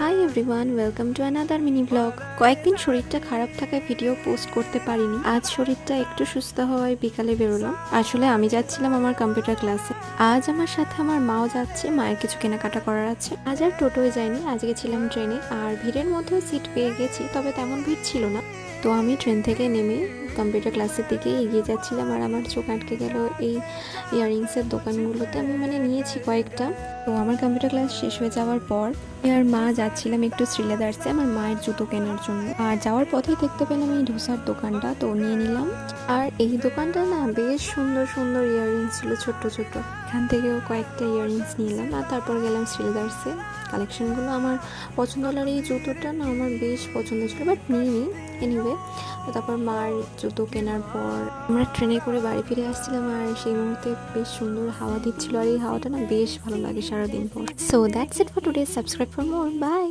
Hi everyone, welcome to another mini blog. কয়েকদিন শরীরটা খারাপ থাকায় ভিডিও পোস্ট করতে পারিনি। আজ শরীরটা একটু সুস্থ হওয়ায় বিকালে বেরোলাম। আসলে আমি যাচ্ছিলাম আমার কম্পিউটার ক্লাসে। আজ আমার সাথে আমার মাও যাচ্ছে, মায়ের কিছু কেনাকাটা করার আছে। আজ আর টোটোয় যাইনি, আজকে ছিলাম ট্রেনে। আর ভিড়ের মধ্যেও সিট পেয়ে গেছি, তবে তেমন ভিড় ছিল না। তো আমি ট্রেন থেকে নেমে কম্পিউটার ক্লাসের দিকে এগিয়ে যাচ্ছিলাম। আর আমার চোখ আটকে গেল এই ইয়াররিংসের দোকানগুলোতে। আমি নিয়েছি কয়েকটা। তো আমার কম্পিউটার ক্লাস শেষ হয়ে যাওয়ার পর আর মা যাচ্ছিলাম একটু শ্রীলেদার্সে আমার মায়ের জুতো কেনার জন্য। আর যাওয়ার পথেই দেখতে পেলাম এই ধোসার দোকানটা, তো নিয়ে নিলাম। আর এই দোকানটা না বেশ সুন্দর সুন্দর ইয়াররিংস ছিল, ছোট্ট ছোট্ট। এখান থেকেও কয়েকটা ইয়াররিংস নিলাম। আর তারপর গেলাম শ্রীলেদার্সে। কালেকশনগুলো আমার পছন্দ হলো। আর এই জুতোটা না আমার বেশ পছন্দ ছিল, বাট নিইনি। এনিওয়ে, তো তারপর মার জুতো কেনার পর আমরা ট্রেনে করে বাড়ি ফিরে আসছিলাম। আর সেই মুহূর্তে বেশ সুন্দর হাওয়া দিচ্ছিল। আর এই হাওয়াটা না বেশ ভালো লাগে সারাদিন পর। So that's it for today. Subscribe for more. By.